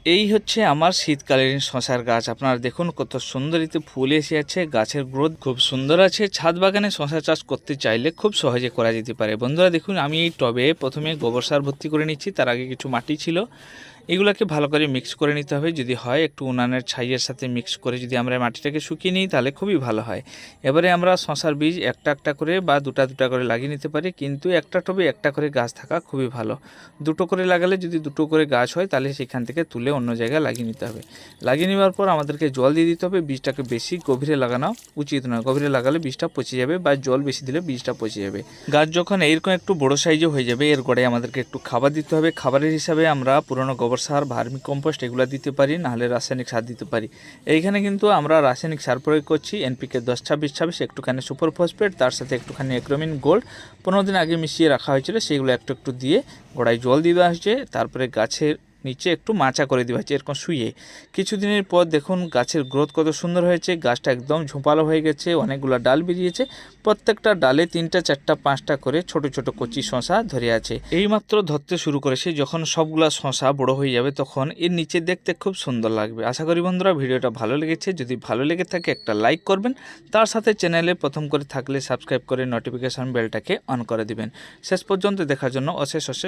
এই হচ্ছে আমার শীতকালীন শশার গাছ। আপনারা দেখুন কত সুন্দর এতে ফুল এসে আছে, গাছের গ্রোথ খুব সুন্দর আছে। ছাদ বাগানে শশা চাষ করতে চাইলে খুব সহজে করা যেতে পারে। বন্ধুরা দেখুন, আমি এই টবে প্রথমে গোবর সার ভর্তি করে নিচ্ছি, তার আগে কিছু মাটি ছিল, এগুলোকে ভালো করে মিক্স করে নিতে হবে। যদি হয় একটু উনানের ছাইয়ের সাথে মিক্স করে যদি আমরা মাটিটাকে শুকিয়ে নিই তাহলে খুবই ভালো হয়। এবারে আমরা শশার বীজ একটা একটা করে বা দুটা দুটা করে লাগিয়ে নিতে পারি, কিন্তু একটা টবে একটা করে গাছ থাকা খুবই ভালো। দুটো করে লাগালে যদি দুটো করে গাছ হয় তাহলে সেখান থেকে তুলে অন্য জায়গায় লাগিয়ে নিতে হবে। লাগিয়ে নেওয়ার পর আমাদেরকে জল দিয়ে দিতে হবে। বীজটাকে বেশি গভীরে লাগানো উচিত নয়, গভীরে লাগালে বীজটা পচে যাবে বা জল বেশি দিলে বীজটা পচে যাবে। গাছ যখন এইরকম একটু বড় সাইজে হয়ে যাবে এর গোড়ায় আমাদেরকে একটু খাবার দিতে হবে। খাবারের হিসাবে আমরা পুরনো গোবর সার, ভার্মি কম্পোস্ট এগুলো দিতে পারি, নাহলে রাসায়নিক সার দিতে পারি। এইখানে কিন্তু আমরা রাসায়নিক সার প্রয়োগ করছি। এনপিকে 10-26-26, একটুখানি সুপার ফসফেট, তার সাথে একটুখানি অ্যাগ্রোমিন গোল্ড 15 দিন আগে মিশিয়ে রাখা হয়েছিল, সেগুলো একটু একটু দিয়ে গোড়ায় জল দিয়ে দেওয়া হয়েছে। তারপরে গাছের নিচে একটু মাচা করে দেওয়া হয়েছে এরকম শুয়ে। কিছুদিনের পর দেখুন গাছের গ্রোথ কত সুন্দর হয়েছে। গাছটা একদম ঝোপালো হয়ে গেছে, অনেকগুলো ডাল বেরিয়েছে। প্রত্যেকটা ডালে 3টা 4টা 5টা করে ছোট ছোট কচি শশা ধরে আছে। এইমাত্র ধরতে শুরু করেছে, যখন সবগুলা শশা বড় হয়ে যাবে তখন এর নিচে দেখতে খুব সুন্দর লাগবে। আশা করি বন্ধুরা ভিডিওটা ভালো লেগেছে। যদি ভালো লেগে থাকে একটা লাইক করবেন, তার সাথে চ্যানেলে প্রথম করে থাকলে সাবস্ক্রাইব করে নোটিফিকেশন বেলটাকে অন করে দিবেন। শেষ পর্যন্ত দেখার জন্য অশেষ অশেষ